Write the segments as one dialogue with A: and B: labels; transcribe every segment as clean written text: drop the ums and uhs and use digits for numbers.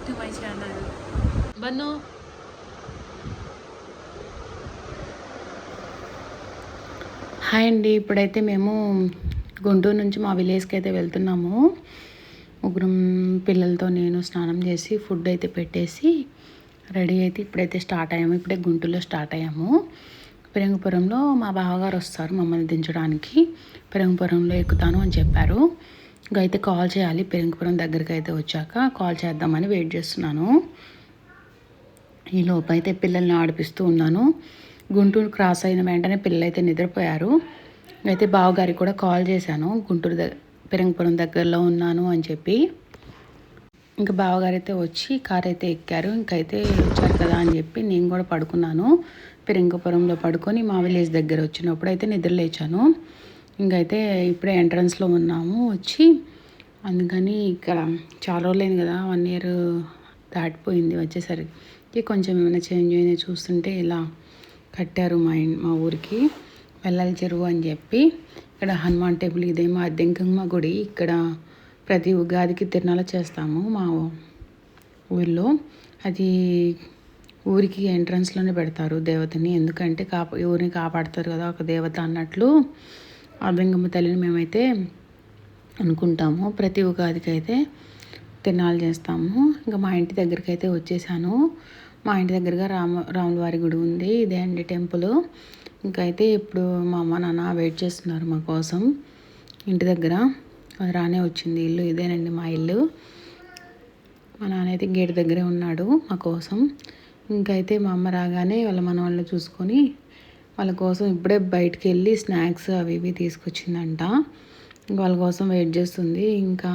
A: Back to my channel. Bannu hi అండి. ఇప్పుడైతే మేము గుంటూరు నుంచి మా విలేజ్కి అయితే వెళ్తున్నాము. ముగ్గురం పిల్లలతో నేను స్నానం చేసి ఫుడ్ అయితే పెట్టేసి రెడీ అయితే ఇప్పుడైతే స్టార్ట్ అయ్యాము. ఇప్పుడే గుంటూరులో స్టార్ట్ అయ్యాము. పెరంగపురంలో మా బావగారు వస్తారు మమ్మల్ని దించడానికి. పెరంగపురంలో ఎక్కుతాను అని చెప్పారు. ఇంకా అయితే కాల్ చేయాలి. పెరంగపురం దగ్గరికి అయితే వచ్చాక కాల్ చేద్దామని వెయిట్ చేస్తున్నాను. ఈ లోపు అయితే పిల్లల్ని ఆడిపిస్తూ ఉన్నాను. గుంటూరు క్రాస్ అయిన వెంటనే పిల్లలు అయితే నిద్రపోయారు. అయితే బావగారికి కూడా కాల్ చేశాను, గుంటూరు పెరంగపురం దగ్గరలో ఉన్నాను అని చెప్పి. ఇంకా బావగారు అయితే వచ్చి కార్ అయితే ఎక్కారు. ఇంకైతే వచ్చారు కదా అని చెప్పి నేను కూడా పడుకున్నాను. పెరంగపురంలో పడుకొని మా విలేజ్ దగ్గర వచ్చినప్పుడు అయితే నిద్ర లేచాను. ఇంకైతే ఇప్పుడే ఎంట్రన్స్లో ఉన్నాము వచ్చి. అందుకని ఇక్కడ చాలా రోజులైంది కదా, 1 year దాటిపోయింది వచ్చేసరికి. కొంచెం ఏమైనా చేంజ్ అయినా చూస్తుంటే ఇలా కట్టారు మా ఊరికి వెళ్ళాలి చెరువు అని చెప్పి. ఇక్కడ హనుమాన్ టెంపుల్, ఇదేమో అద్దెంకమ్మ గుడి. ఇక్కడ ప్రతి ఉగాదికి తిరునాళ చేస్తాము మా ఊళ్ళో. అది ఊరికి ఎంట్రన్స్లోనే పెడతారు దేవతని. ఎందుకంటే ఊరిని కాపాడుతారు కదా ఒక దేవత అన్నట్లు అద్దెంకమ్మ తల్లిని మేమైతే అనుకుంటాము. ప్రతి ఉగాదికి అయితే తిరునాళ్ళు చేస్తాము. ఇంకా మా ఇంటి దగ్గరికి అయితే వచ్చేసాను. మా ఇంటి దగ్గరగా రాముల వారి గుడి ఉంది. ఇదే అండి టెంపుల్. ఇంకైతే ఇప్పుడు మా అమ్మ నాన్న వెయిట్ చేస్తున్నారు మా కోసం ఇంటి దగ్గర. అది రానే వచ్చింది. ఇల్లు ఇదేనండి మా ఇల్లు. మా నాన్న అయితే గేట్ దగ్గరే ఉన్నాడు మా కోసం. ఇంకైతే మా అమ్మ రాగానే వాళ్ళ మనవాళ్ళని చూసుకొని వాళ్ళ కోసం ఇప్పుడే బయటికి వెళ్ళి స్నాక్స్ అవి ఇవి తీసుకొచ్చిందంట. వాళ్ళ కోసం వెయిట్ చేస్తుంది. ఇంకా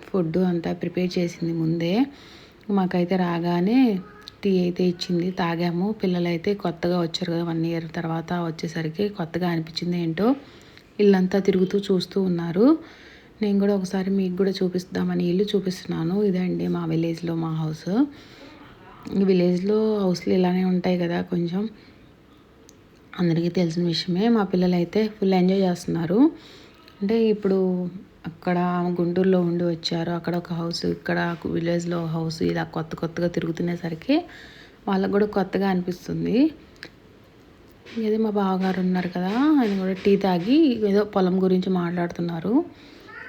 A: ఫుడ్ అంతా ప్రిపేర్ చేసింది ముందే. మాకైతే రాగానే టీ అయితే ఇచ్చింది, తాగాము. పిల్లలు అయితే కొత్తగా వచ్చారు కదా 1 year తర్వాత వచ్చేసరికి కొత్తగా అనిపించింది ఏంటో. ఇల్లంతా తిరుగుతూ చూస్తూ ఉన్నారు. నేను కూడా ఒకసారి మీకు కూడా చూపిస్తామని ఇల్లు చూపిస్తున్నాను. ఇదండి మా విలేజ్లో మా హౌస్. ఈ విలేజ్లో హౌస్లు ఇలానే ఉంటాయి కదా, కొంచెం అందరికీ తెలిసిన విషయమే. మా పిల్లలు అయితే ఫుల్ ఎంజాయ్ చేస్తున్నారు. అంటే ఇప్పుడు అక్కడ గుంటూరులో ఉండి వచ్చారు, అక్కడ ఒక హౌస్, ఇక్కడ విలేజ్లో హౌస్, ఇలా కొత్తగా తిరుగుతునేసరికి వాళ్ళకు కూడా కొత్తగా అనిపిస్తుంది. ఏదో మా బావగారు ఉన్నారు కదా, ఆయన కూడా టీ తాగి ఏదో పొలం గురించి మాట్లాడుతున్నారు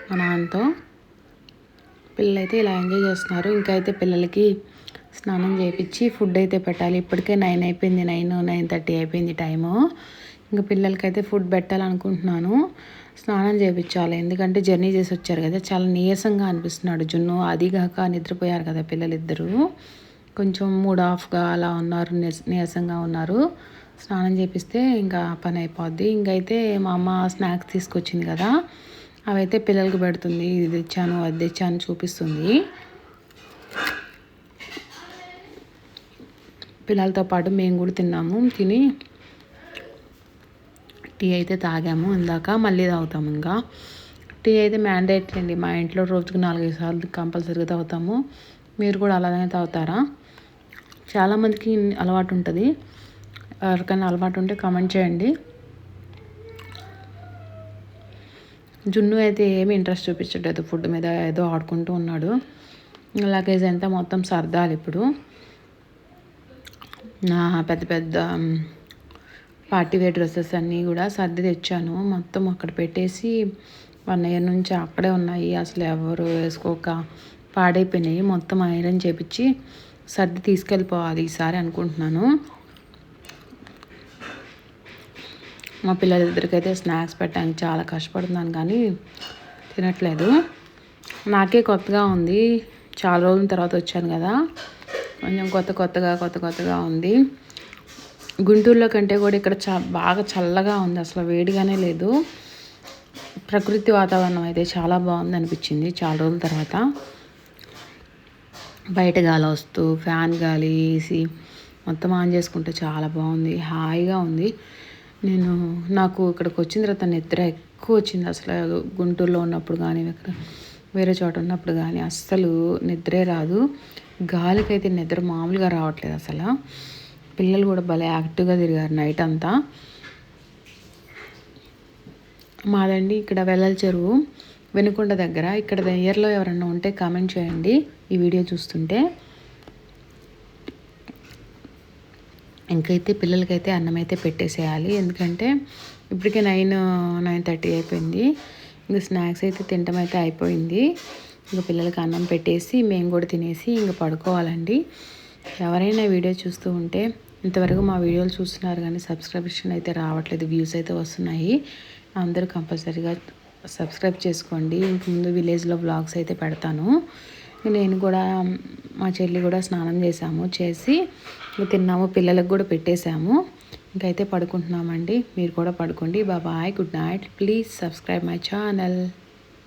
A: మా నాన్నతో. పిల్లలు అయితే ఇలా ఎంజాయ్ చేస్తున్నారు. ఇంకా అయితే పిల్లలకి స్నానం చేయించి ఫుడ్ అయితే పెట్టాలి. ఇప్పటికే 9 అయిపోయింది, 9:30 అయిపోయింది టైము. ఇంకా పిల్లలకైతే ఫుడ్ పెట్టాలనుకుంటున్నాను. స్నానం చేయించాలి, ఎందుకంటే జర్నీ చేసి వచ్చారు కదా, చాలా నీరసంగా అనిపిస్తున్నాడు జున్ను. అదిగాక నిద్రపోయారు కదా పిల్లలిద్దరూ, కొంచెం మూడ్ ఆఫ్గా అలా ఉన్నారు, నీరసంగా ఉన్నారు. స్నానం చేపిస్తే ఇంకా పని అయిపోద్ది. ఇంకైతే మా అమ్మ స్నాక్స్ తీసుకొచ్చింది కదా, అవైతే పిల్లలకి పెడుతుంది. ఇది తెచ్చాను అది తెచ్చాను చూపిస్తుంది. పిల్లలతో పాటు మేము కూడా తిన్నాము. తిని టీ అయితే తాగాము ఇందాక, మళ్ళీ తాగుతాము. ఇంకా టీ అయితే మ్యాండేటరీ అండి మా ఇంట్లో, రోజుకు 4-5 సార్లు కంపల్సరీగా తాగుతాము. మీరు కూడా అలానే తాగుతారా? చాలామందికి అలవాటు ఉంటుంది. ఎవరికైనా అలవాటు ఉంటే కామెంట్ చేయండి. జున్ను అయితే ఏమి ఇంట్రెస్ట్ చూపించట్లేదు ఫుడ్ మీద, ఏదో ఆడుకుంటూ ఉన్నాడు. లగేజ్ అంతా మొత్తం సర్దాలి ఇప్పుడు. నా పెద్ద పార్టీ వేర్ డ్రెస్సెస్ అన్నీ కూడా సర్ది తెచ్చాను. మొత్తం అక్కడ పెట్టేసి 1 year నుంచి అక్కడే ఉన్నాయి. అసలు ఎవరు వేసుకోక పాడైపోయినాయి. మొత్తం ఐరన్ చేపించి సర్ది తీసుకెళ్ళిపోవాలి ఈసారి అనుకుంటున్నాను. మా పిల్లలిద్దరికైతే స్నాక్స్ పెట్టడానికి చాలా కష్టపడుతున్నాను కానీ తినట్లేదు. నాకే కొత్తగా ఉంది, చాలా రోజుల తర్వాత వచ్చాను కదా, కొంచెం కొత్తగా ఉంది. గుంటూరులో కంటే కూడా ఇక్కడ బాగా చల్లగా ఉంది, అసలు వేడిగానే లేదు. ప్రకృతి వాతావరణం అయితే చాలా బాగుంది అనిపించింది చాలా రోజుల తర్వాత. బయట గాలి వస్తూ ఫ్యాన్ గాలి, ఏసీ మొత్తం ఆన్ చేసుకుంటే చాలా బాగుంది, హాయిగా ఉంది. నాకు ఇక్కడికి వచ్చిన తర్వాత నిద్ర ఎక్కువ వచ్చింది. అసలు గుంటూరులో ఉన్నప్పుడు కానీ వేరే చోట ఉన్నప్పుడు కానీ అస్సలు నిద్రే రాదు. గాలికైతే నిద్ర మామూలుగా రావట్లేదు అసలు. పిల్లలు కూడా భలే యాక్టివ్గా తిరిగారు నైట్ అంతా. మాదండి ఇక్కడ వెల్లల చెరువు, వెనుకొండ దగ్గర. ఇక్కడ దగ్గరలో ఎవరన్నా ఉంటే కామెంట్ చేయండి ఈ వీడియో చూస్తుంటే. ఇంకైతే పిల్లలకైతే అన్నం అయితే పెట్టేసేయాలి. ఎందుకంటే ఇప్పటికే 9:30 అయిపోయింది. ఇంక స్నాక్స్ అయితే తినటం అయితే అయిపోయింది. ఇంక పిల్లలకి అన్నం పెట్టేసి మేము కూడా తినేసి ఇంక పడుకోవాలండి. ఎవరైనా వీడియో చూస్తూ ఉంటే ఇంతవరకు మా వీడియోలు చూస్తున్నారు కానీ సబ్స్క్రిప్షన్ అయితే రావట్లేదు, వ్యూస్ అయితే వస్తున్నాయి. అందరూ కంపల్సరీగా సబ్స్క్రైబ్ చేసుకోండి. ఇంక ముందు విలేజ్లో వ్లాగ్స్ అయితే పెడతాను. నేను కూడా మా చెల్లి కూడా స్నానం చేసి తిన్నాము, పిల్లలకు కూడా పెట్టేశాము. ఇంకైతే పడుకుంటున్నామండి. మీరు కూడా పడుకోండి. Bye, good night. Please subscribe my channel.